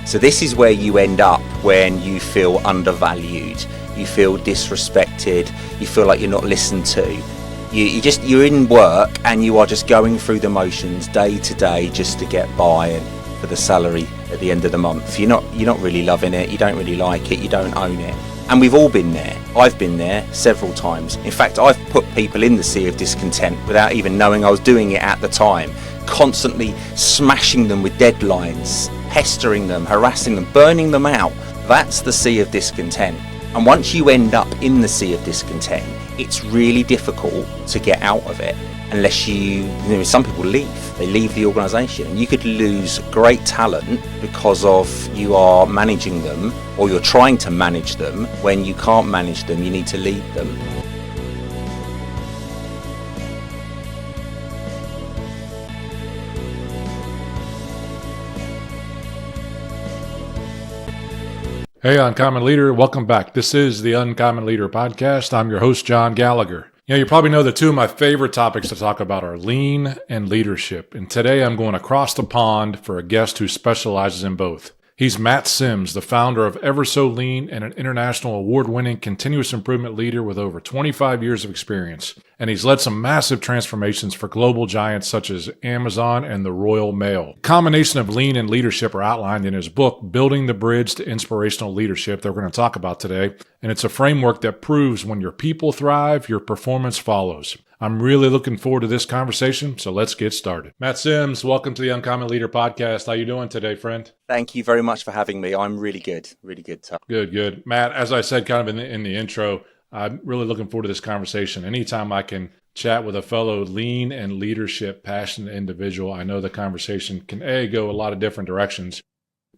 So this is where you end up when you feel undervalued, you feel disrespected, you feel like you're not listened to. You're in work and you are just going through the motions day to day just to get by and for the salary at the end of the month. You're not really loving it, you don't really like it, you don't own it. And we've all been there. I've been there several times. In fact, I've put people in the sea of discontent without even knowing I was doing it at the time, constantly smashing them with deadlines, pestering them, harassing them, burning them out. That's the sea of discontent. And once you end up in the sea of discontent, it's really difficult to get out of it unless some people leave. They leave the organisation. You could lose great talent because of you are managing them or you're trying to manage them. When you can't manage them, you need to lead them. Hey, Uncommon Leader, welcome back. This is the Uncommon Leader podcast. I'm your host, John Gallagher. You probably know the two of my favorite topics to talk about are lean and leadership. And today I'm going across the pond for a guest who specializes in both. He's Matt Sims, the founder of Ever So Lean and an international award-winning continuous improvement leader with over 25 years of experience. And he's led some massive transformations for global giants such as Amazon and the Royal Mail. A combination of lean and leadership are outlined in his book, Building the Bridge to Inspirational Leadership, that we're going to talk about today. And it's a framework that proves when your people thrive, your performance follows. I'm really looking forward to this conversation, so let's get started. Matt Sims, welcome to the Uncommon Leader podcast. How you doing today, friend? Thank you very much for having me. I'm really good. Tom. Good. Matt, as I said kind of in the intro, I'm really looking forward to this conversation. Anytime I can chat with a fellow lean and leadership passionate individual, I know the conversation can go a lot of different directions,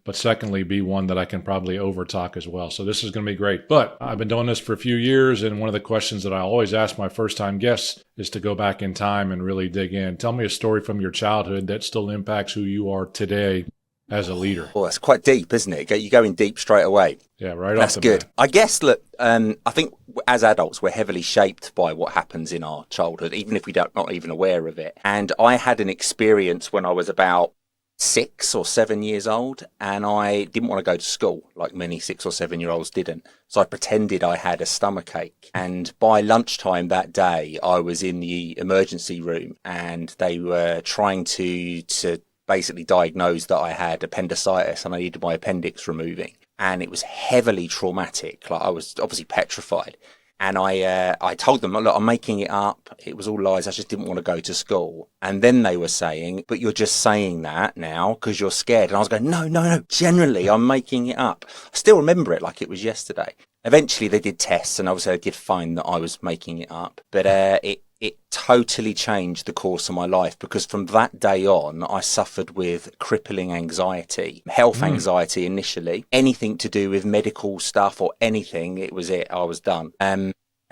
but secondly, be one that I can probably overtalk as well. So this is going to be great. But I've been doing this for a few years, and one of the questions that I always ask my first-time guests is to go back in time and really dig in. Tell me a story from your childhood that still impacts who you are today as a leader. Well, that's quite deep, isn't it? You're going deep straight away. Yeah, right. That's good. I guess, look, I think as adults, we're heavily shaped by what happens in our childhood, even if we're not even aware of it. And I had an experience when I was about 6 or 7 years old, and I didn't want to go to school like many 6 or 7 year olds didn't. So I pretended I had a stomachache. And by lunchtime that day, I was in the emergency room and they were trying to basically diagnose that I had appendicitis and I needed my appendix removing. And it was heavily traumatic. Like, I was obviously petrified. And I told them, look, I'm making it up. It was all lies. I just didn't want to go to school. And then they were saying, but you're just saying that now because you're scared. And I was going, no. Generally, I'm making it up. I still remember it like it was yesterday. Eventually, they did tests, and obviously, they did find that I was making it up. But it totally changed the course of my life, because from that day on, I suffered with crippling anxiety, health anxiety initially, anything to do with medical stuff or anything. It was it. I was done.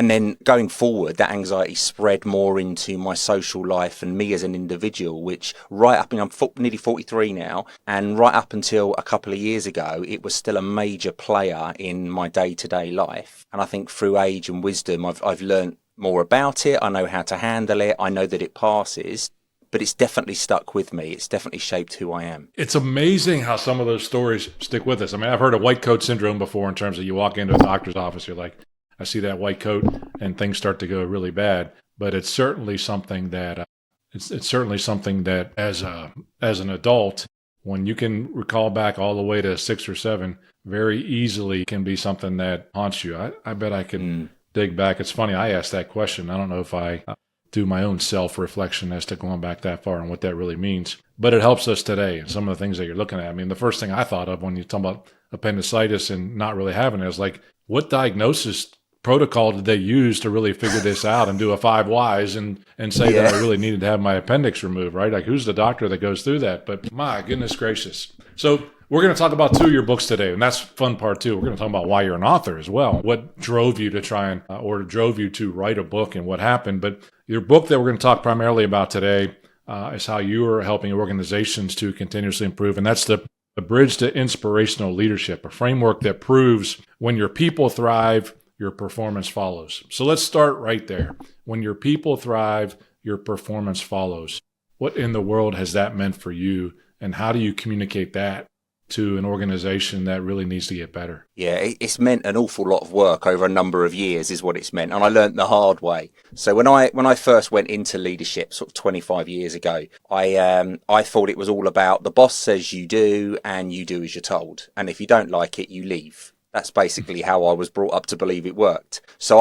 And then going forward, that anxiety spread more into my social life and me as an individual, which right up, I'm nearly 43 now, and right up until a couple of years ago, it was still a major player in my day-to-day life. And I think through age and wisdom, I've learned more about it. I know how to handle it. I know that it passes, but it's definitely stuck with me. It's definitely shaped who I am. It's amazing how some of those stories stick with us. I mean, I've heard of white coat syndrome before, in terms of you walk into a doctor's office, you're like, I see that white coat, and things start to go really bad. But it's certainly something that it's certainly something that as an adult, when you can recall back all the way to 6 or 7, very easily can be something that haunts you. I bet I can dig back. It's funny, I asked that question. I don't know if I do my own self-reflection as to going back that far and what that really means. But it helps us today, and some of the things that you're looking at. I mean, the first thing I thought of when you talk about appendicitis and not really having it is like, what diagnosis protocol did they use to really figure this out and do a 5 whys and say that I really needed to have my appendix removed, right? Like, who's the doctor that goes through that? But my goodness gracious. So we're going to talk about 2 of your books today, and that's fun part 2. We're going to talk about why you're an author as well. What drove you to try and, or drove you to write a book and what happened. But your book that we're going to talk primarily about today is how you are helping organizations to continuously improve. And that's the Bridge to Inspirational Leadership, a framework that proves when your people thrive, your performance follows. So let's start right there. When your people thrive, your performance follows. What in the world has that meant for you, and how do you communicate that to an organization that really needs to get better? Yeah, it's meant an awful lot of work over a number of years is what it's meant. And I learned the hard way. So when I first went into leadership sort of 25 years ago, I thought it was all about the boss says you do and you do as you're told. And if you don't like it, you leave. That's basically how I was brought up to believe it worked. So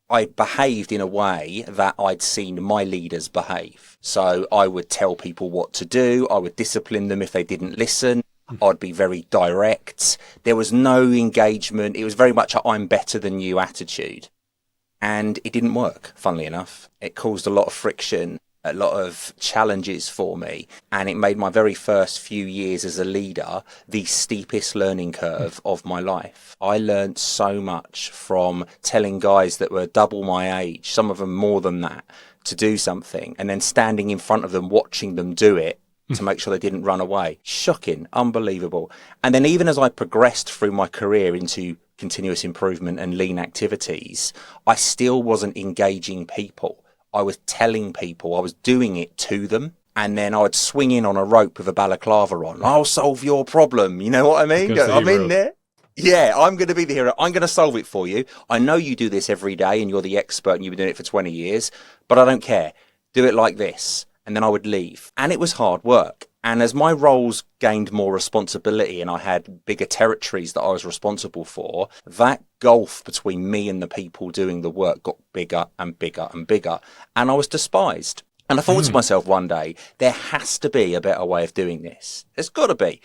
I behaved in a way that I'd seen my leaders behave. So I would tell people what to do. I would discipline them if they didn't listen. I'd be very direct. There was no engagement. It was very much a I'm better than you attitude. And it didn't work, funnily enough. It caused a lot of friction, a lot of challenges for me. And it made my very first few years as a leader the steepest learning curve of my life. I learned so much from telling guys that were double my age, some of them more than that, to do something, and then standing in front of them, watching them do it to make sure they didn't run away. Shocking, unbelievable. And then even as I progressed through my career into continuous improvement and lean activities, I still wasn't engaging people. I was telling people, I was doing it to them. And then I would swing in on a rope with a balaclava on. I'll solve your problem. You know what I mean? I'm in there. Yeah, I'm going to be the hero. I'm going to solve it for you. I know you do this every day and you're the expert and you've been doing it for 20 years, but I don't care. Do it like this. And then I would leave. And it was hard work. And as my roles gained more responsibility and I had bigger territories that I was responsible for, that gulf between me and the people doing the work got bigger and bigger and bigger. And I was despised. And I thought to myself one day, there has to be a better way of doing this. There's got to be.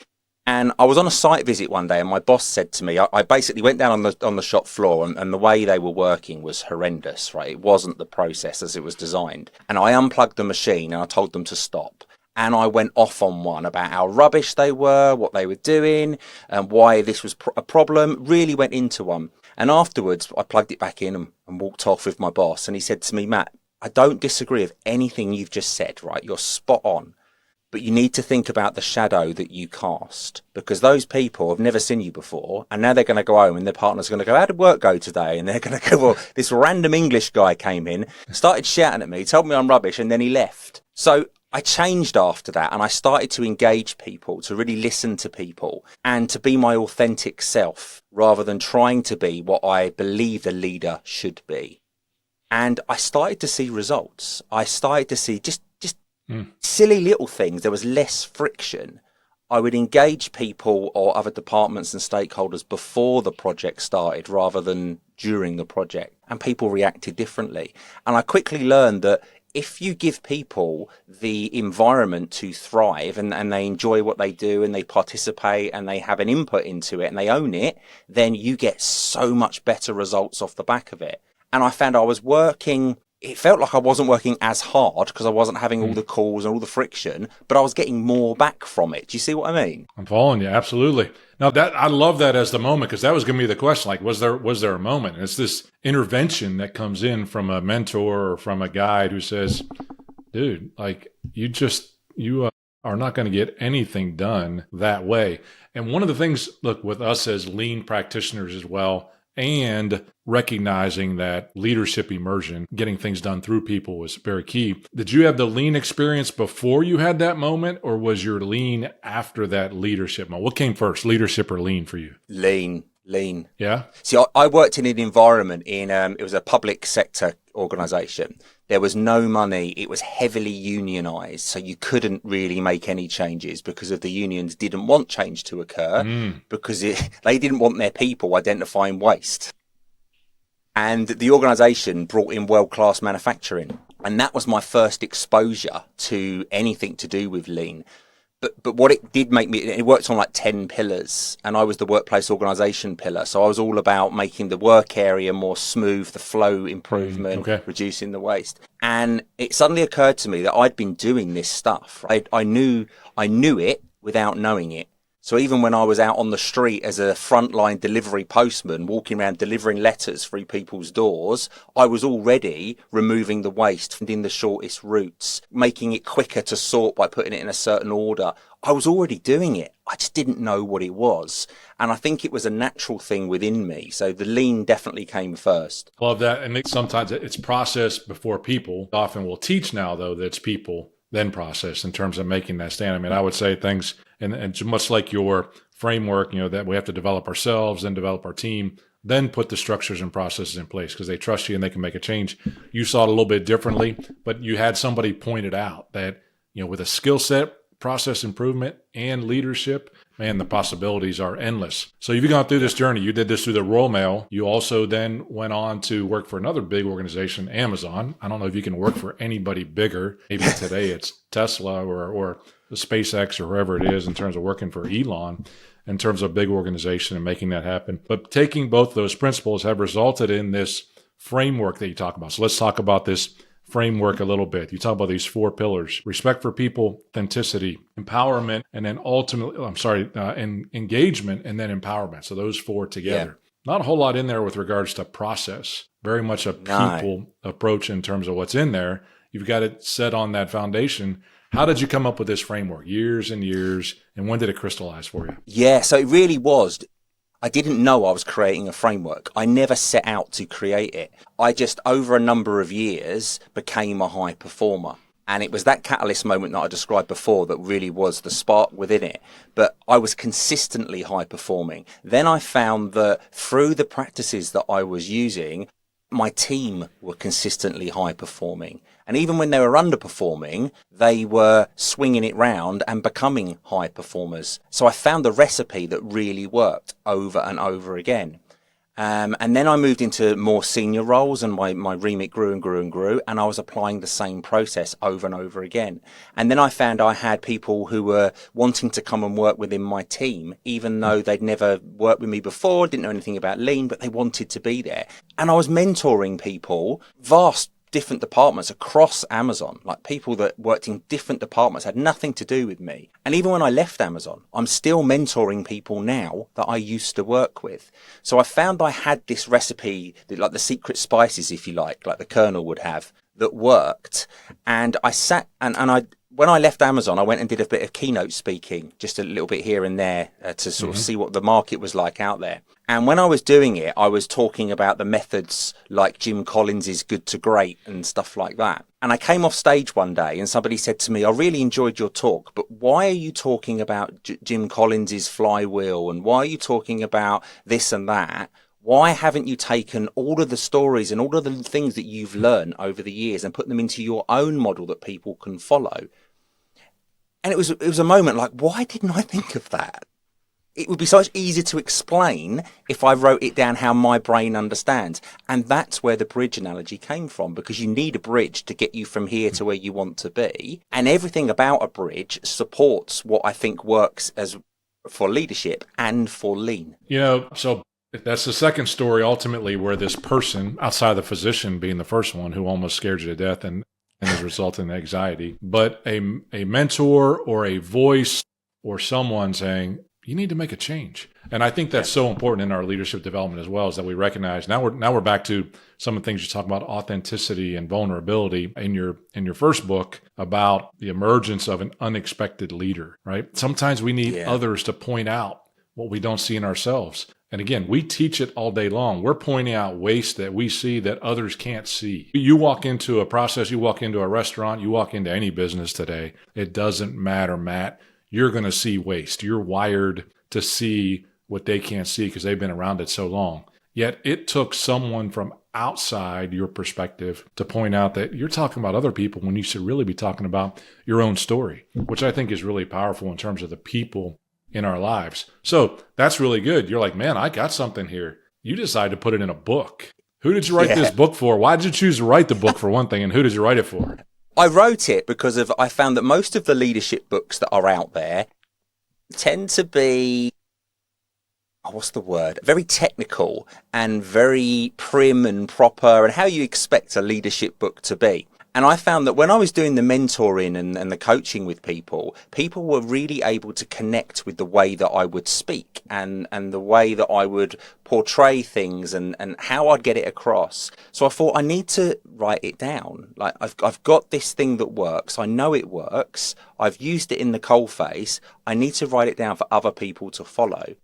And I was on a site visit one day and my boss said to me, I basically went down on the shop floor and the way they were working was horrendous, right? It wasn't the process as it was designed. And I unplugged the machine and I told them to stop. And I went off on one about how rubbish they were, what they were doing, and why this was a problem. Really went into one. And afterwards, I plugged it back in and walked off with my boss. And he said to me, Matt, I don't disagree with anything you've just said, right? You're spot on. But you need to think about the shadow that you cast, because those people have never seen you before. And now they're going to go home and their partner's going to go, how did work go today? And they're going to go, well, this random English guy came in, started shouting at me, told me I'm rubbish, and then he left. So I changed after that and I started to engage people, to really listen to people and to be my authentic self rather than trying to be what I believe a leader should be. And I started to see results. I started to see just silly little things. There was less friction. I would engage people or other departments and stakeholders before the project started rather than during the project. And people reacted differently. And I quickly learned that if you give people the environment to thrive and they enjoy what they do and they participate and they have an input into it and they own it, then you get so much better results off the back of it. And I found it felt like I wasn't working as hard because I wasn't having all the calls and all the friction, but I was getting more back from it. Do you see what I mean? I'm following you. Absolutely. Now I love that as the moment, because that was going to be the question. Like, was there a moment? And it's this intervention that comes in from a mentor or from a guide who says, dude, like you are not going to get anything done that way. And one of the things, look, with us as lean practitioners as well, and recognizing that leadership immersion, getting things done through people, was very key. Did you have the lean experience before you had that moment, or was your lean after that leadership moment? What came first, leadership or lean for you? Lean. Yeah. See, I worked in an environment it was a public sector organization. There was no money. It was heavily unionized. So you couldn't really make any changes because of the unions didn't want change to occur because they didn't want their people identifying waste. And the organization brought in world-class manufacturing. And that was my first exposure to anything to do with lean. But what it did make me, it worked on like 10 pillars, and I was the workplace organization pillar. So I was all about making the work area more smooth, the flow improvement, reducing the waste. And it suddenly occurred to me that I'd been doing this stuff. I knew it without knowing it. So even when I was out on the street as a frontline delivery postman, walking around delivering letters through people's doors, I was already removing the waste, finding the shortest routes, making it quicker to sort by putting it in a certain order. I was already doing it. I just didn't know what it was. And I think it was a natural thing within me. So the lean definitely came first. Love that. And sometimes it's process before people. Often we'll teach now, though, that it's people then process in terms of making that stand. I mean, I would say things, and much like your framework, that we have to develop ourselves, then develop our team, then put the structures and processes in place because they trust you and they can make a change. You saw it a little bit differently, but you had somebody point it out that, with a skill set, process improvement, and leadership, man, the possibilities are endless. So you've gone through this journey. You did this through the Royal Mail. You also then went on to work for another big organization, Amazon. I don't know if you can work for anybody bigger. Maybe today it's Tesla or the SpaceX or whoever it is in terms of working for Elon, in terms of a big organization and making that happen. But taking both those principles have resulted in this framework that you talk about. So let's talk about this framework a little bit. You talk about these 4 pillars: respect for people, authenticity, empowerment, and then engagement, and then empowerment. So those 4 together. Yeah. Not a whole lot in there with regards to process. Very much a people approach in terms of what's in there. You've got it set on that foundation. How did you come up with this framework? Years and years. And when did it crystallize for you? Yeah, so it really was. I didn't know I was creating a framework. I never set out to create it. I just, over a number of years, became a high performer. And it was that catalyst moment that I described before that really was the spark within it. But I was consistently high performing. Then I found that through the practices that I was using, my team were consistently high performing. And even when they were underperforming, they were swinging it round and becoming high performers. So I found the recipe that really worked over and over again. And then I moved into more senior roles, and my remit grew and grew and grew, and I was applying the same process over and over again. And then I found I had people who were wanting to come and work within my team, even though they'd never worked with me before, didn't know anything about lean, but they wanted to be there. And I was mentoring people, vast different departments across Amazon, like people that worked in different departments, had nothing to do with me. And even when I left Amazon, I'm still mentoring people now that I used to work with. So I found I had this recipe, like the secret spices, if you like the Colonel would have, that worked. And I sat when I left Amazon, I went and did a bit of keynote speaking, just a little bit here and there to sort of see what the market was like out there. And when I was doing it, I was talking about the methods like Jim Collins's Good to Great and stuff like that. And I came off stage one day and somebody said to me, I really enjoyed your talk, but why are you talking about Jim Collins's flywheel? And why are you talking about this and that? Why haven't you taken all of the stories and all of the things that you've learned over the years and put them into your own model that people can follow? And it was a moment like, why didn't I think of that? It would be so much easier to explain if I wrote it down how my brain understands. And that's where the bridge analogy came from, because you need a bridge to get you from here to where you want to be. And everything about a bridge supports what I think works as for leadership and for lean. So that's the second story, ultimately, where this person, outside the physician being the first one who almost scared you to death and has resulted in anxiety, but a mentor or a voice or someone saying, you need to make a change. And I think that's so important in our leadership development as well, is that we recognize now we're back to some of the things you talk about, authenticity and vulnerability in your first book about the emergence of an unexpected leader, right? Sometimes we need others to point out what we don't see in ourselves. And again, we teach it all day long. We're pointing out waste that we see that others can't see. You walk into a process, you walk into a restaurant, you walk into any business today, it doesn't matter, Matt. You're going to see waste. You're wired to see what they can't see because they've been around it so long. Yet it took someone from outside your perspective to point out that you're talking about other people when you should really be talking about your own story, which I think is really powerful in terms of the people in our lives. So that's really good. You're like, man, I got something here. You decided to put it in a book. Who did you write this book for? Why did you choose to write the book, for one thing, and who did you write it for? I wrote it because I found that most of the leadership books that are out there tend to be, very technical and very prim and proper, and how you expect a leadership book to be. And I found that when I was doing the mentoring and the coaching with people were really able to connect with the way that I would speak and the way that I would portray things and how I'd get it across. So I thought, I need to write it down. Like, I've got this thing that works. I know it works. I've used it in the coalface. I need to write it down for other people to follow.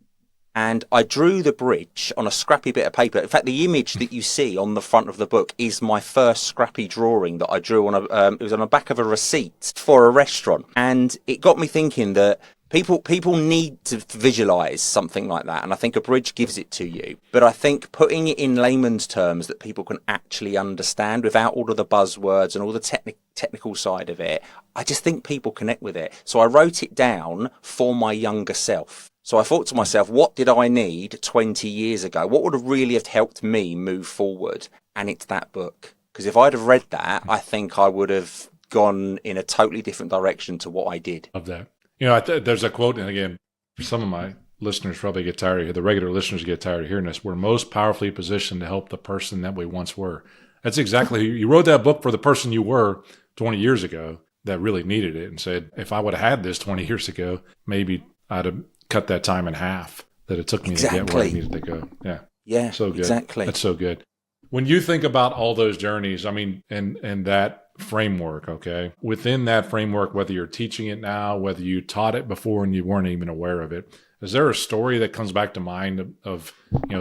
And I drew the bridge on a scrappy bit of paper. In fact, the image that you see on the front of the book is my first scrappy drawing that I drew on it was on the back of a receipt for a restaurant. And it got me thinking that people need to visualize something like that. And I think a bridge gives it to you. But I think putting it in layman's terms that people can actually understand without all of the buzzwords and all the technical side of it, I just think people connect with it. So I wrote it down for my younger self. So I thought to myself, what did I need 20 years ago? What would have really have helped me move forward? And it's that book. Because if I'd have read that, I think I would have gone in a totally different direction to what I did. Love that. You know, there's a quote, and again, some of my listeners probably get tired of the regular listeners get tired of hearing this. We're most powerfully positioned to help the person that we once were. That's exactly, you wrote that book for the person you were 20 years ago that really needed it and said, if I would have had this 20 years ago, maybe I'd have cut that time in half that it took me to get where I needed to go. Yeah. Yeah, so good. Exactly. That's so good. When you think about all those journeys, I mean, and that framework, okay, within that framework, whether you're teaching it now, whether you taught it before and you weren't even aware of it, is there a story that comes back to mind of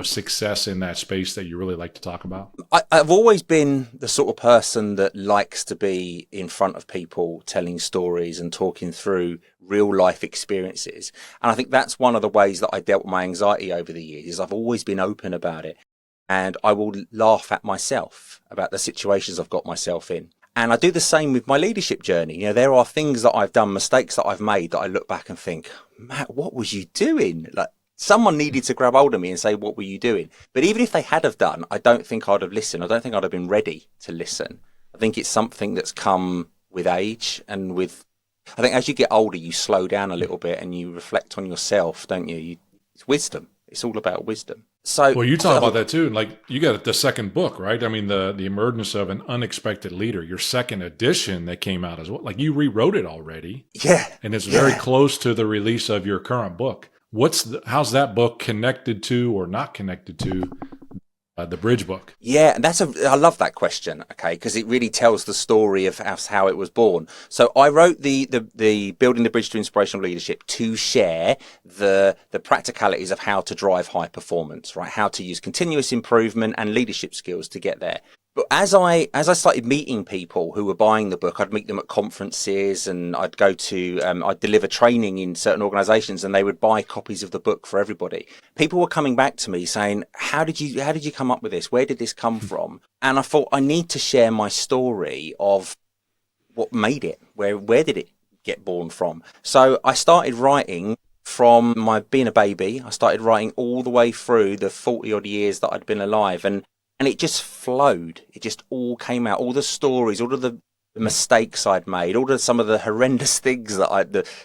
success in that space that you really like to talk about? I've always been the sort of person that likes to be in front of people telling stories and talking through real life experiences. And I think that's one of the ways that I dealt with my anxiety over the years is I've always been open about it. And I will laugh at myself about the situations I've got myself in. And I do the same with my leadership journey. You know, there are things that I've done, mistakes that I've made that I look back and think, Matt, what was you doing? Like someone needed to grab hold of me and say, what were you doing? But even if they had have done, I don't think I'd have listened. I don't think I'd have been ready to listen. I think it's something that's come with age and I think as you get older, you slow down a little bit and you reflect on yourself, don't you? It's wisdom. It's all about wisdom. So, well, you talk about that too. Like you got the second book, right? I mean, the emergence of an unexpected leader, your second edition that came out as well. Like you rewrote it already. Yeah. And it's very close to the release of your current book. How's that book connected to or not connected to the Bridge book? Yeah, and I love that question, okay, because it really tells the story of how it was born. So I wrote the Building the Bridge to Inspirational Leadership to share the practicalities of how to drive high performance, right? How to use continuous improvement and leadership skills to get there. But as I started meeting people who were buying the book, I'd meet them at conferences and I'd go to, I'd deliver training in certain organizations and they would buy copies of the book for everybody. People were coming back to me saying, how did you come up with this? Where did this come from? And I thought I need to share my story of what made it. Where did it get born from? So I started writing from my being a baby. I started writing all the way through the 40 odd years that I'd been alive. And it just flowed. It just all came out. All the stories, all of the mistakes I'd made, all of some of the horrendous things that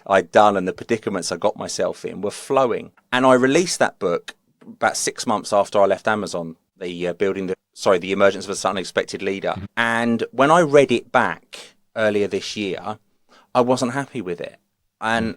I'd done and the predicaments I got myself in were flowing. And I released that book about 6 months after I left Amazon, the Emergence of an Unexpected Leader. And when I read it back earlier this year, I wasn't happy with it. And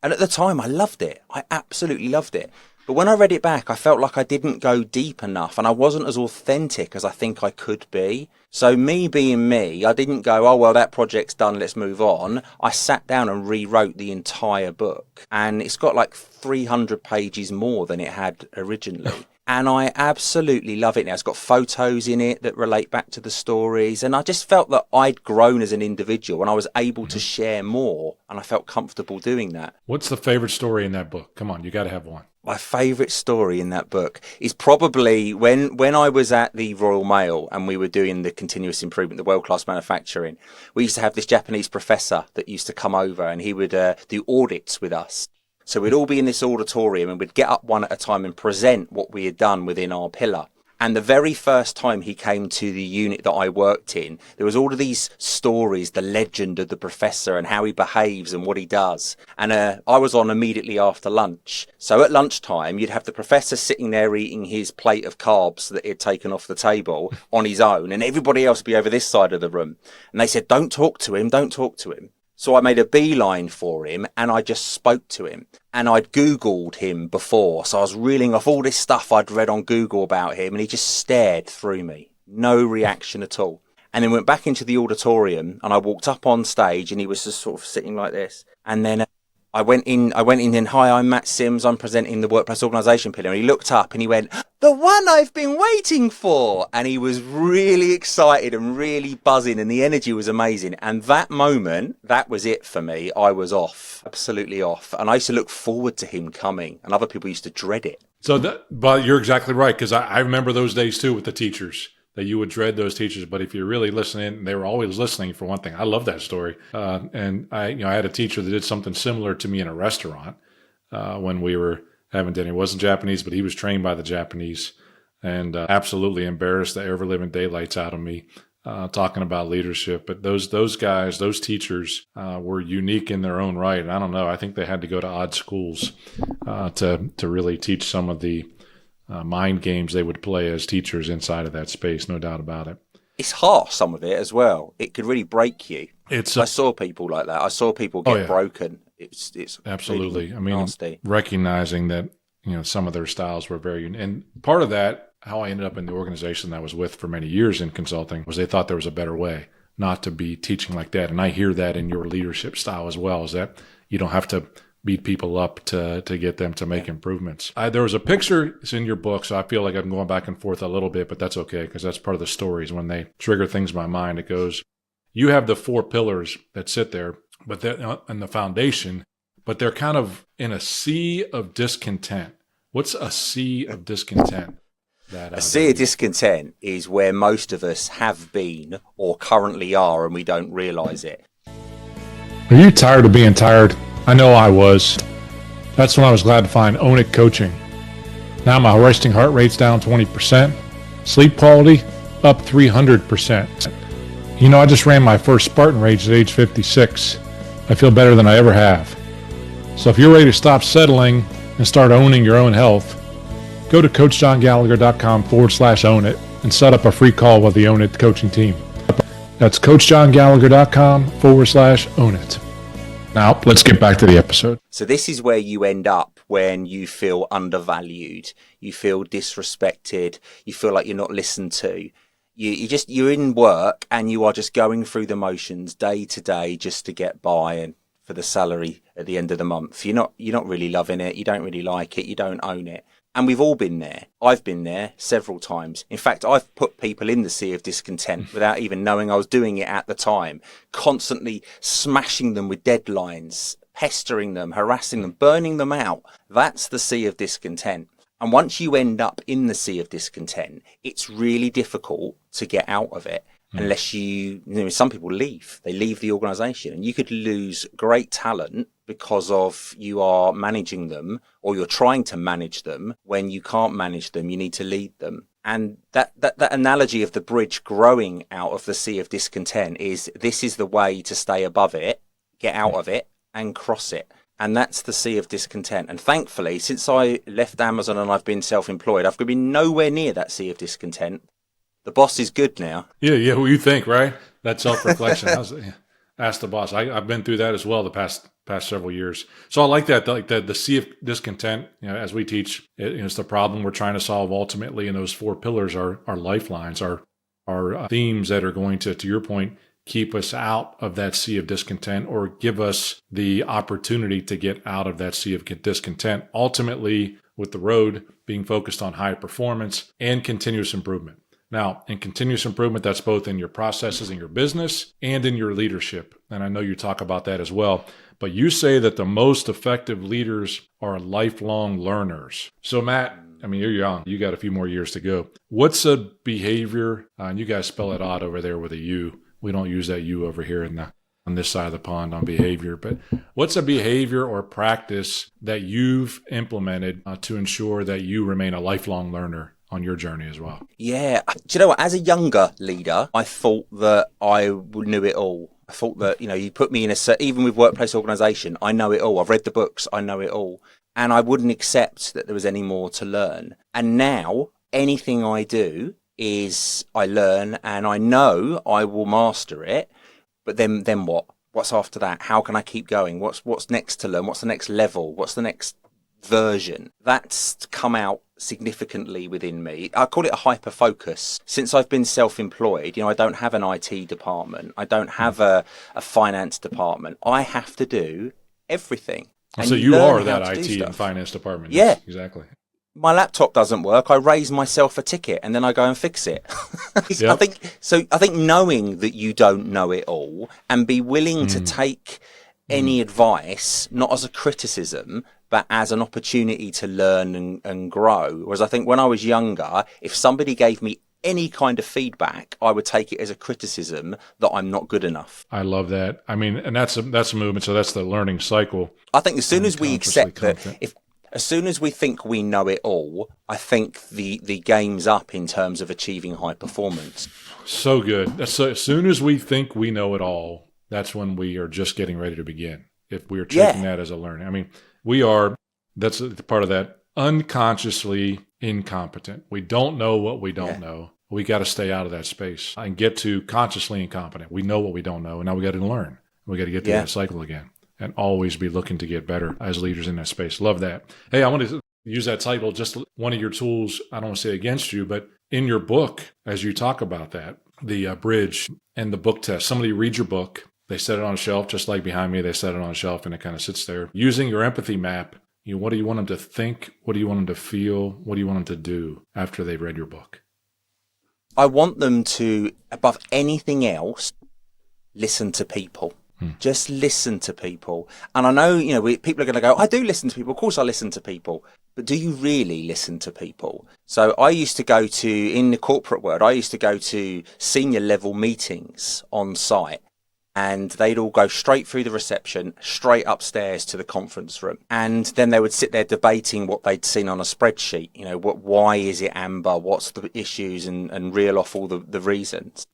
at the time, I loved it. I absolutely loved it. But when I read it back, I felt like I didn't go deep enough and I wasn't as authentic as I think I could be. So me being me, I didn't go, oh, well, that project's done, let's move on. I sat down and rewrote the entire book. And it's got like 300 pages more than it had originally. And I absolutely love it now. It's got photos in it that relate back to the stories. And I just felt that I'd grown as an individual and I was able to share more. And I felt comfortable doing that. What's the favorite story in that book? Come on, you got to have one. My favourite story in that book is probably when I was at the Royal Mail and we were doing the continuous improvement, the world-class manufacturing. We used to have this Japanese professor that used to come over and he would do audits with us. So we'd all be in this auditorium and we'd get up one at a time and present what we had done within our pillar. And the very first time he came to the unit that I worked in, there was all of these stories, the legend of the professor and how he behaves and what he does. And I was on immediately after lunch. So at lunchtime, you'd have the professor sitting there eating his plate of carbs that he'd taken off the table on his own, and everybody else would be over this side of the room. And they said, don't talk to him, don't talk to him. So I made a beeline for him and I just spoke to him. And I'd Googled him before. So I was reeling off all this stuff I'd read on Google about him and he just stared through me. No reaction at all. And then went back into the auditorium and I walked up on stage and he was just sort of sitting like this. And then I went in and, hi, I'm Matt Sims. I'm presenting the workplace organisation pillar. And he looked up and he went, the one I've been waiting for. And he was really excited and really buzzing, and the energy was amazing. And that moment, that was it for me. I was off, absolutely off. And I used to look forward to him coming, and other people used to dread it. But you're exactly right, because I remember those days too with the teachers, that you would dread those teachers. But if you're really listening, they were always listening, for one thing. I love that story. And I had a teacher that did something similar to me in a restaurant when we were having dinner. He wasn't Japanese, but he was trained by the Japanese, and absolutely embarrassed the ever living daylights out of me talking about leadership. But those guys, those teachers were unique in their own right. And I don't know, I think they had to go to odd schools to really teach some of the mind games they would play as teachers inside of that space, no doubt about it. It's harsh, some of it as well. It could really break you. I saw people like that. I saw people get broken. It's absolutely. Really I mean, nasty. Recognizing that some of their styles were very unique. And part of that, how I ended up in the organization that I was with for many years in consulting, was they thought there was a better way not to be teaching like that. And I hear that in your leadership style as well, is that you don't have to beat people up to get them to make improvements. There was a picture, it's in your book, so I feel like I'm going back and forth a little bit, but that's okay, because that's part of the stories. When they trigger things in my mind, it goes, you have the 4 pillars that sit there, but they're in the foundation, but they're kind of in a sea of discontent. What's a sea of discontent? A sea of discontent is where most of us have been or currently are, and we don't realize it. Are you tired of being tired? I know I was. That's when I was glad to find Own It Coaching. Now my resting heart rate's down 20%, sleep quality up 300%. I just ran my first Spartan race at age 56. I feel better than I ever have. So if you're ready to stop settling and start owning your own health, go to coachjohngallagher.com/own it and set up a free call with the Own It coaching team. That's coachjohngallagher.com/own it. Now, let's get back to the episode. So this is where you end up when you feel undervalued, you feel disrespected, you feel like you're not listened to. You're in work and you are just going through the motions day to day just to get by and for the salary at the end of the month. You're not really loving it. You don't really like it. You don't own it. And we've all been there. I've been there several times. In fact, I've put people in the sea of discontent without even knowing I was doing it at the time, constantly smashing them with deadlines, pestering them, harassing them, burning them out. That's the sea of discontent. And once you end up in the sea of discontent, it's really difficult to get out of it. Unless some people leave. They leave the organisation, and you could lose great talent because of you are managing them, or you're trying to manage them. When you can't manage them, you need to lead them. And that analogy of the bridge growing out of the sea of discontent is, this is the way to stay above it, get out of it, and cross it. And that's the sea of discontent. And thankfully, since I left Amazon and I've been self-employed, I've been nowhere near that sea of discontent. The boss is good now. Yeah. Well, you think, right? That self-reflection. Ask the boss. I've been through that as well the past several years. So I like that. Like the sea of discontent. As we teach, it's the problem we're trying to solve ultimately. And those 4 pillars are lifelines, are themes that are going to your point, keep us out of that sea of discontent, or give us the opportunity to get out of that sea of discontent. Ultimately, with the road being focused on high performance and continuous improvement. Now, in continuous improvement, that's both in your processes in your business and in your leadership. And I know you talk about that as well. But you say that the most effective leaders are lifelong learners. So, Matt, you're young. You got a few more years to go. What's a behavior, and you guys spell it odd over there with a U. We don't use that U over here on this side of the pond on behavior. But what's a behavior or practice that you've implemented to ensure that you remain a lifelong learner on your journey as well? Yeah. Do you know what? As a younger leader, I thought that I knew it all. I thought that, you put me in even with workplace organisation, I know it all. I've read the books, I know it all. And I wouldn't accept that there was any more to learn. And now anything I do is I learn, and I know I will master it. But then what? What's after that? How can I keep going? What's next to learn? What's the next level? What's the next version? That's come out significantly within me. I call it a hyper focus. Since I've been self-employed, I don't have an IT department. I don't have a finance department. I have to do everything. And So you you learn are how that to do IT and stuff. finance department. Yeah. Yes, exactly. My laptop doesn't work. I raise myself a ticket and then I go and fix it. I Yep. think so. I think knowing that you don't know it all and be willing to Mm, take mm. any advice, not as a criticism, but as an opportunity to learn and grow. Whereas I think when I was younger, if somebody gave me any kind of feedback, I would take it as a criticism that I'm not good enough. I love that. I mean, and that's a movement. So that's the learning cycle. I think as soon as we Unconsciously accept that, confident. if as soon as we think we know it all, I think the game's up in terms of achieving high performance. So good. That's so, as soon as we think we know it all, that's when we are just getting ready to begin. If we are taking Yeah, that as a learning, I mean, we are. That's a part of that unconsciously incompetent. We don't know what we don't yeah, know. We got to stay out of that space and get to consciously incompetent. We know what we don't know, and now we got to learn. We got to get through yeah. that cycle again, and always be looking to get better as leaders in that space. Love that. Hey, I want to use that title, just one of your tools. I don't want to say against you, but in your book, as you talk about that, the bridge and the book test, somebody reads your book, they set it on a shelf, just like behind me, they set it on a shelf and it kind of sits there. Using your empathy map, what do you want them to think? What do you want them to feel? What do you want them to do after they've read your book? I want them to, above anything else, listen to people. Just listen to people. And I know, people are going to go, I do listen to people. Of course I listen to people. But do you really listen to people? So I used to go to, in the corporate world, I used to go to senior level meetings on site. And they'd all go straight through the reception, straight upstairs to the conference room. And then they would sit there debating what they'd seen on a spreadsheet. Why is it amber? What's the issues? And reel off all the reasons.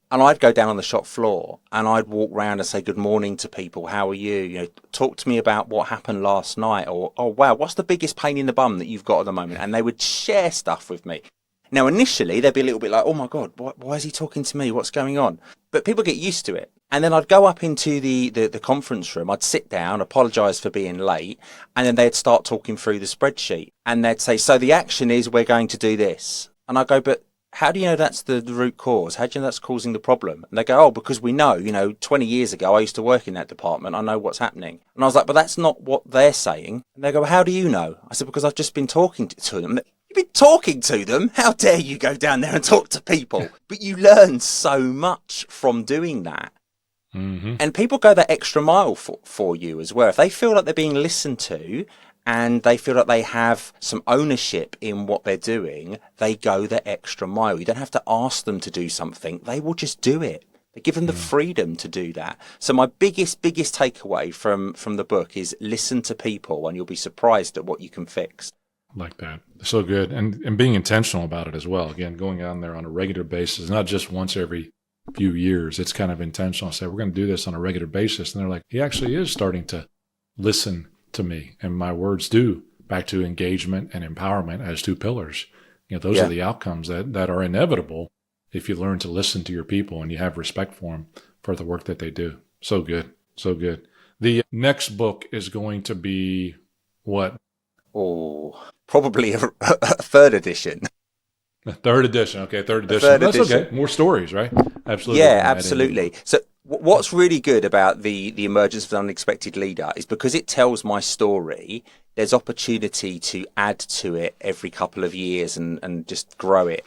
And I'd go down on the shop floor and I'd walk around and say good morning to people. How are you? Talk to me about what happened last night. Or, oh, wow, what's the biggest pain in the bum that you've got at the moment? And they would share stuff with me. Now, initially, they'd be a little bit like, oh, my God, why is he talking to me? What's going on? But people get used to it. And then I'd go up into the conference room. I'd sit down, apologise for being late. And then they'd start talking through the spreadsheet. And they'd say, so the action is we're going to do this. And I go, but how do you know that's the root cause? How do you know that's causing the problem? And they go, oh, because we know, 20 years ago, I used to work in that department. I know what's happening. And I was like, but that's not what they're saying. And they go, well, how do you know? I said, because I've just been talking to them. You've been talking to them? How dare you go down there and talk to people? But you learn so much from doing that. Mm-hmm. And people go that extra mile for you as well. If they feel like they're being listened to, and they feel like they have some ownership in what they're doing, they go the extra mile. You don't have to ask them to do something. They will just do it. They give them the freedom to do that. So my biggest takeaway from the book is listen to people and you'll be surprised at what you can fix. Like that. So good. And being intentional about it as well. Again, going on there on a regular basis, not just once every few years. It's kind of intentional. Say, we're going to do this on a regular basis. And they're like, he actually is starting to listen to me, and my words do, back to engagement and empowerment as two pillars. Those are the outcomes that are inevitable if you learn to listen to your people and you have respect for them for the work that they do. So good. So good. The next book is going to be what? Oh, probably a third edition. Third edition. Okay, third edition. Third That's edition. Okay. More stories, right? Absolutely. Yeah, absolutely. So what's really good about the emergence of an unexpected leader is because it tells my story, there's opportunity to add to it every couple of years and just grow it.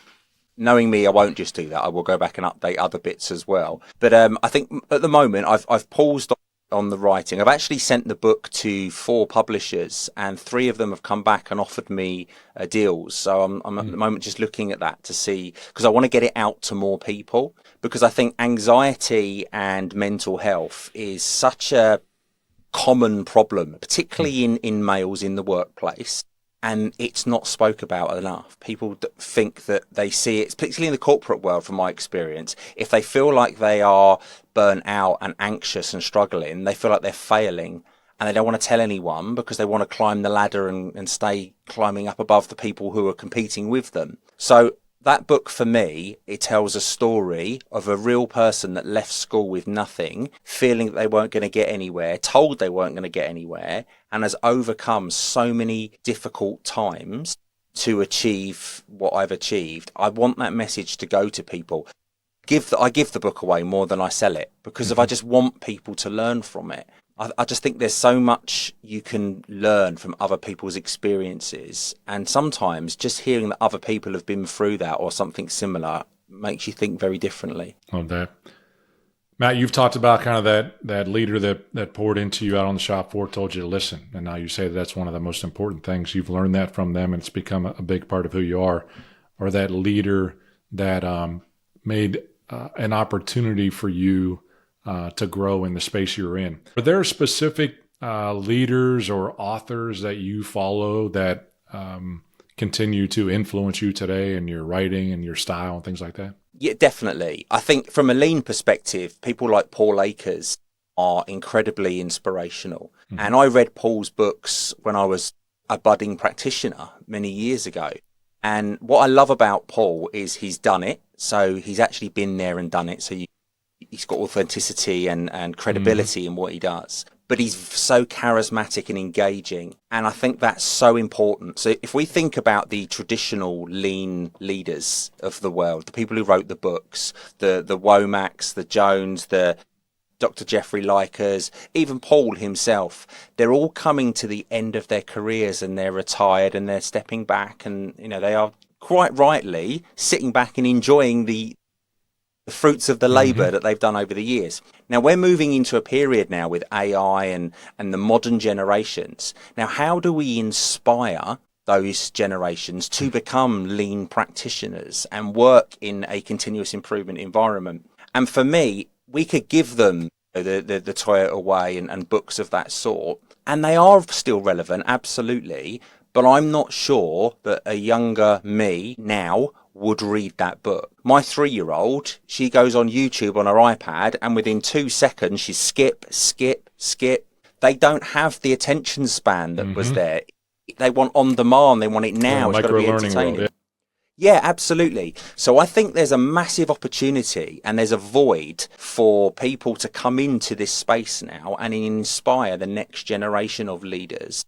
Knowing me, I won't just do that. I will go back and update other bits as well. But I think at the moment I've paused on the writing. I've actually sent the book to 4 publishers and 3 of them have come back and offered me deals. So I'm at the moment just looking at that to see, because I want to get it out to more people, because I think anxiety and mental health is such a common problem, particularly in males in the workplace. And it's not spoke about enough. People think that they see it, particularly in the corporate world, from my experience, if they feel like they are burnt out and anxious and struggling, they feel like they're failing and they don't want to tell anyone because they want to climb the ladder and stay climbing up above the people who are competing with them. So that book, for me, it tells a story of a real person that left school with nothing, feeling that they weren't going to get anywhere, told they weren't going to get anywhere, and has overcome so many difficult times to achieve what I've achieved. I want that message to go to people. I give the book away more than I sell it, because if I just want people to learn from it. I just think there's so much you can learn from other people's experiences. And sometimes just hearing that other people have been through that or something similar makes you think very differently. Love that. Matt, you've talked about kind of that leader that poured into you out on the shop floor, told you to listen. And now you say that's one of the most important things. You've learned that from them, and it's become a big part of who you are. Or that leader that made an opportunity for you to grow in the space you're in. Are there specific leaders or authors that you follow that continue to influence you today in your writing and your style and things like that? Yeah, definitely. I think from a lean perspective, people like Paul Akers are incredibly inspirational. Mm-hmm. And I read Paul's books when I was a budding practitioner many years ago. And what I love about Paul is he's done it. So he's actually been there and done it. So he's got authenticity and credibility in what he does. But he's so charismatic and engaging. And I think that's so important. So if we think about the traditional lean leaders of the world, the people who wrote the books, the Womacks, the Jones, the Dr. Jeffrey Likers, even Paul himself, they're all coming to the end of their careers and they're retired and they're stepping back, and they are quite rightly sitting back and enjoying the fruits of the labor that they've done over the years. Now we're moving into a period now with AI and the modern generations. Now, how do we inspire those generations to become lean practitioners and work in a continuous improvement environment? And for me, we could give them the Toyota Way and books of that sort, and they are still relevant, absolutely. But I'm not sure that a younger me now would read that book. My 3-year-old, she goes on YouTube on her iPad, and within 2 seconds, she's skip. They don't have the attention span that was there. They want on demand. They want it now. It's got to be entertaining. World, yeah, absolutely. So I think there's a massive opportunity and there's a void for people to come into this space now and inspire the next generation of leaders.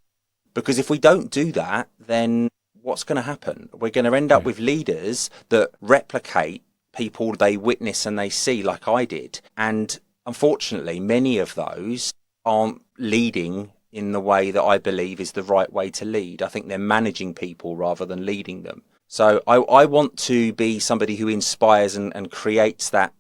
Because if we don't do that, then what's going to happen? We're going to end up with leaders that replicate people they witness and they see, like I did. And unfortunately, many of those aren't leading in the way that I believe is the right way to lead. I think they're managing people rather than leading them. So I want to be somebody who inspires and creates that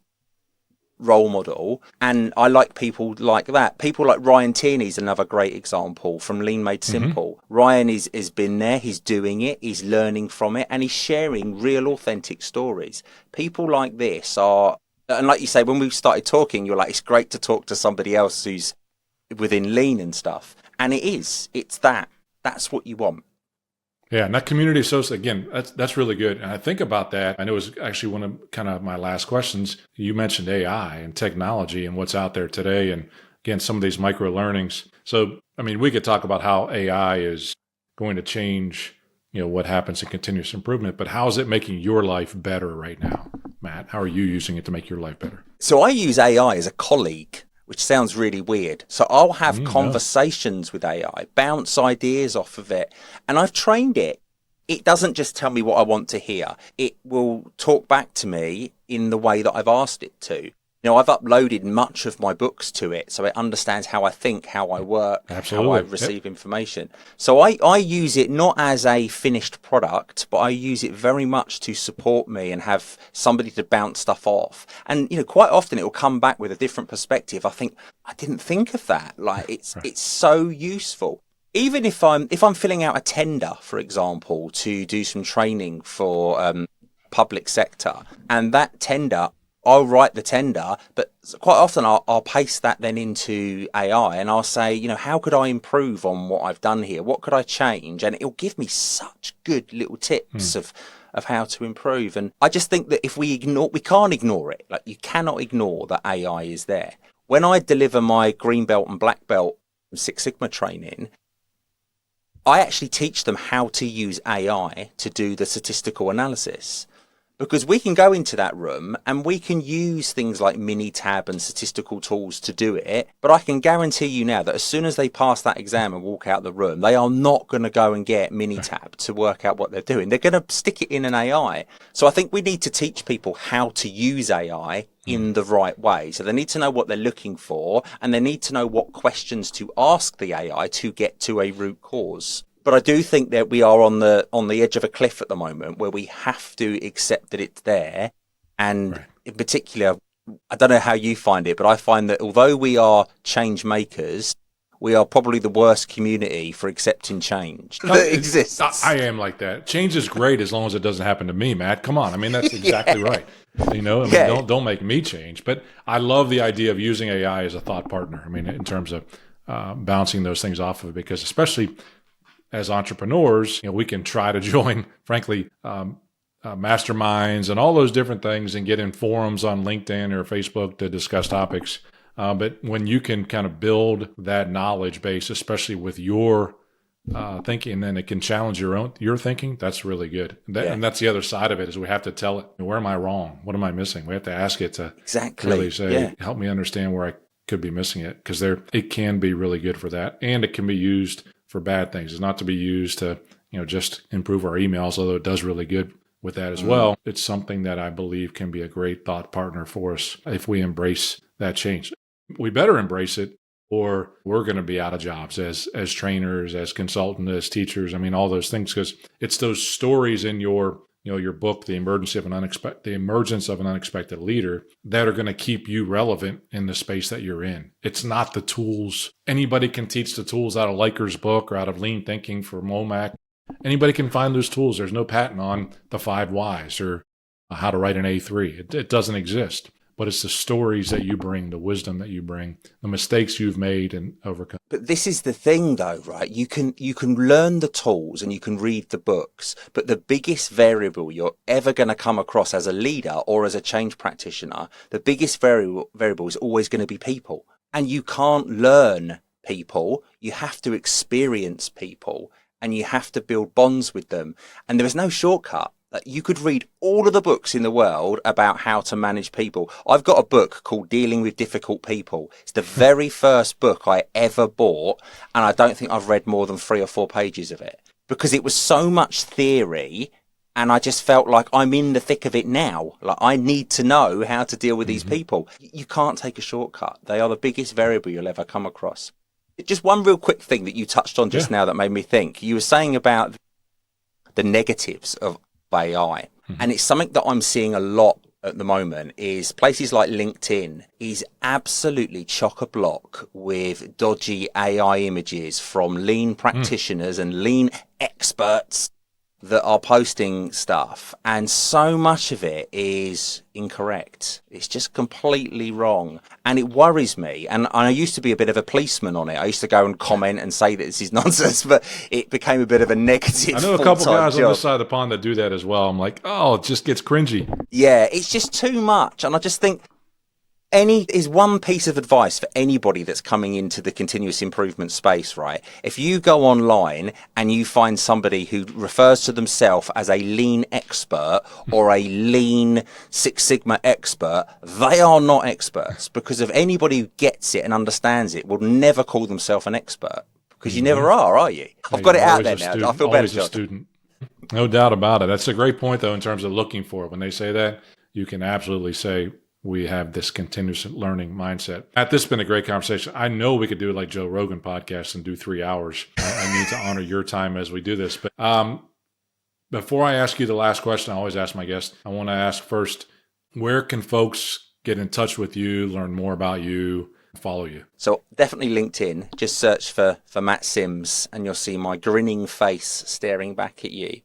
role model. And I like people like that. People like Ryan Tierney is another great example from Lean Made Simple. Ryan has been there, he's doing it, he's learning from it, and he's sharing real authentic stories. People like this are, and like you say, when we started talking, you're like, it's great to talk to somebody else who's within Lean and stuff. And it's that's what you want. Yeah, and that community associate, again, that's really good. And I think about that. I know it was actually one of kind of my last questions. You mentioned AI and technology and what's out there today. And again, some of these micro learnings. So, I mean, we could talk about how AI is going to change, what happens in continuous improvement, but how is it making your life better right now, Matt? How are you using it to make your life better? So I use AI as a colleague, which sounds really weird. So I'll have conversations with AI, bounce ideas off of it. And I've trained it. It doesn't just tell me what I want to hear. It will talk back to me in the way that I've asked it to. I've uploaded much of my books to it, so it understands how I think, how I work, how I receive information. So I use it not as a finished product, but I use it very much to support me and have somebody to bounce stuff off. And, quite often it will come back with a different perspective. I think, I didn't think of that. Like, it's so useful. Even if I'm filling out a tender, for example, to do some training for public sector, and that tender, I'll write the tender, but quite often I'll paste that then into AI and I'll say, how could I improve on what I've done here? What could I change? And it'll give me such good little tips of how to improve. And I just think that if we can't ignore it. Like, you cannot ignore that AI is there. When I deliver my green belt and black belt Six Sigma training, I actually teach them how to use AI to do the statistical analysis. Because we can go into that room and we can use things like Minitab and statistical tools to do it. But I can guarantee you now that as soon as they pass that exam and walk out the room, they are not going to go and get Minitab to work out what they're doing. They're going to stick it in an AI. So I think we need to teach people how to use AI, in the right way. So they need to know what they're looking for, and they need to know what questions to ask the AI to get to a root cause. But I do think that we are on the edge of a cliff at the moment where we have to accept that it's there. And in particular, I don't know how you find it, but I find that although we are change makers, we are probably the worst community for accepting change that exists. I am like that. Change is great as long as it doesn't happen to me, Matt. Come on. I mean, that's exactly right. Don't make me change. But I love the idea of using AI as a thought partner. I mean, in terms of bouncing those things off of it, because especially as entrepreneurs, we can try to join, frankly, masterminds and all those different things and get in forums on LinkedIn or Facebook to discuss topics. But when you can kind of build that knowledge base, especially with your thinking, then it can challenge your thinking. That's really good. And that's the other side of it, is we have to tell it, where am I wrong? What am I missing? We have to ask it to really say, help me understand where I could be missing it, because it can be really good for that. And it can be used for bad things. It's not to be used to, just improve our emails, although it does really good with that as well. It's something that I believe can be a great thought partner for us if we embrace that change. We better embrace it, or we're going to be out of jobs as trainers, as consultants, as teachers. I mean, all those things, because it's those stories in your book, The Emergence of an Unexpected Leader, that are going to keep you relevant in the space that you're in. It's not the tools. Anybody can teach the tools out of Liker's book or out of Lean Thinking for Momac. Anybody can find those tools. There's no patent on the 5 whys or how to write an A3. It doesn't exist. But it's the stories that you bring, the wisdom that you bring, the mistakes you've made and overcome. But this is the thing, though, right? You can learn the tools and you can read the books, but the biggest variable you're ever going to come across as a leader or as a change practitioner, the biggest variable is always going to be people. And you can't learn people. You have to experience people, and you have to build bonds with them. And there is no shortcut. You could read all of the books in the world about how to manage people. I've got a book called Dealing with Difficult People. It's the very first book I ever bought, and I don't think I've read more than 3 or 4 pages of it, because it was so much theory, and I just felt like I'm in the thick of it now. Like, I need to know how to deal with these people. You can't take a shortcut. They are the biggest variable you'll ever come across. Just one real quick thing that you touched on just now that made me think. You were saying about the negatives of AI. And it's something that I'm seeing a lot at the moment, is places like LinkedIn is absolutely chock-a-block with dodgy AI images from lean practitioners and lean experts that are posting stuff. And so much of it is incorrect. It's just completely wrong. And it worries me. And I used to be a bit of a policeman on it. I used to go and comment and say that this is nonsense, but it became a bit of a negative. I know a couple guys on this side of the pond that do that as well. I'm like, oh, it just gets cringy. Yeah, it's just too much. And I just think is one piece of advice for anybody that's coming into the continuous improvement space, right? If you go online and you find somebody who refers to themselves as a lean expert or a lean Six Sigma expert, they are not experts, because if anybody who gets it and understands it will never call themselves an expert, because you never are you? I've got it out there now. I feel better, John. Student. No doubt about it. That's a great point, though, in terms of looking for it. When they say that, you can absolutely say, we have this continuous learning mindset. Matt, this has been a great conversation. I know we could do it like Joe Rogan podcast and do 3 hours. I need to honor your time as we do this. But before I ask you the last question, I always ask my guests, I want to ask first, where can folks get in touch with you, learn more about you, follow you? So definitely LinkedIn. Just search for Matt Sims and you'll see my grinning face staring back at you.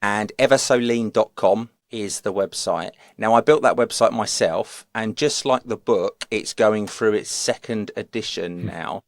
And eversolean.com is the website. Now, I built that website myself, and just like the book, it's going through its 2nd edition now.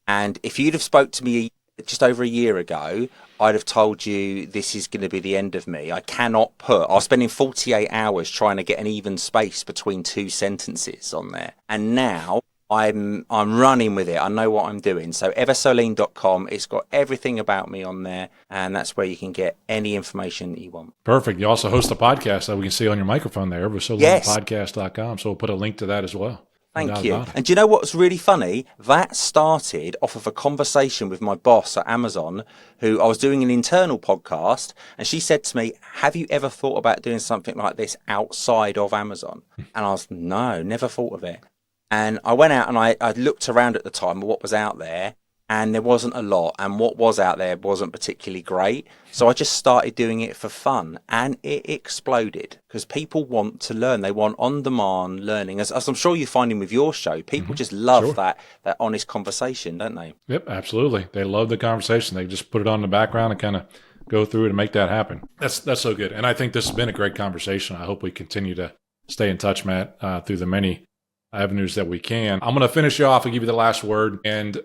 And if you'd have spoke to me just over a year ago, I'd have told you this is going to be the end of me. I was spending 48 hours trying to get an even space between 2 sentences on there. And now I'm running with it. I know what I'm doing. So eversolean.com, it's got everything about me on there, and that's where you can get any information that you want. Perfect. You also host a podcast that we can see on your microphone there, eversoleanpodcast.com. So we'll put a link to that as well. No doubt Thank you. about it. And do you know what's really funny? That started off of a conversation with my boss at Amazon, who I was doing an internal podcast, and she said to me, have you ever thought about doing something like this outside of Amazon? And I was, no, never thought of it. And I went out and I looked around at the time of what was out there, and there wasn't a lot, and what was out there wasn't particularly great. So I just started doing it for fun, and it exploded because people want to learn. They want on-demand learning. As I'm sure you're finding with your show, people just love Sure. that honest conversation, don't they? Yep, absolutely. They love the conversation. They just put it on the background and kind of go through it and make that happen. That's so good. And I think this has been a great conversation. I hope we continue to stay in touch, Matt, through the many avenues that we can. I'm going to finish you off and give you the last word. And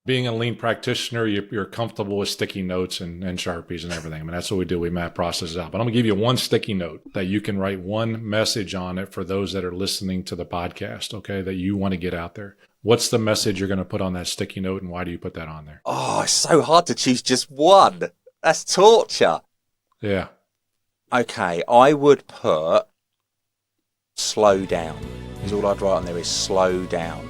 being a lean practitioner, you're comfortable with sticky notes and Sharpies and everything. I mean, that's what we do. We map processes out. But I'm going to give you one sticky note that you can write one message on it for those that are listening to the podcast, okay, that you want to get out there. What's the message you're going to put on that sticky note, and why do you put that on there? Oh, it's so hard to choose just one. That's torture. Yeah. Okay, I would put slow down. Is all I'd write on there is slow down.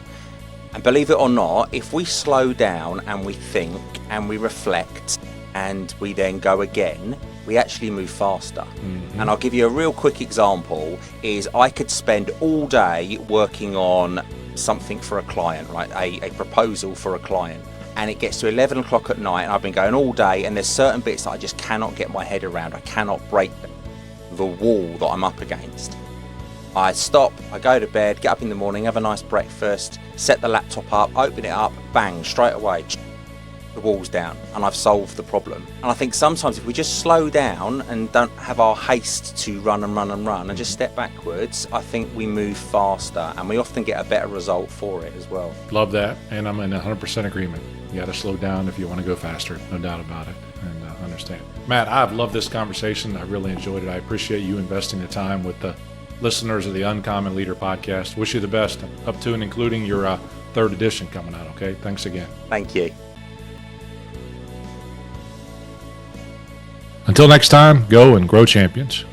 And believe it or not, if we slow down and we think and we reflect and we then go again, we actually move faster. Mm-hmm. And I'll give you a real quick example is I could spend all day working on something for a client, right? A proposal for a client. And it gets to 11 o'clock at night and I've been going all day and there's certain bits that I just cannot get my head around. I cannot break the wall that I'm up against. I stop, I go to bed, get up in the morning, have a nice breakfast, set the laptop up, open it up, bang, straight away, the wall's down, and I've solved the problem. And I think sometimes if we just slow down and don't have our haste to run and just step backwards, I think we move faster and we often get a better result for it as well. Love that, and I'm in 100% agreement. You got to slow down if you want to go faster, no doubt about it, and understand. Matt, I've loved this conversation. I really enjoyed it. I appreciate you investing the time with the listeners of the Uncommon Leader podcast. Wish you the best up to and including your third edition coming out, okay? Thanks again. Thank you. Until next time, go and grow champions.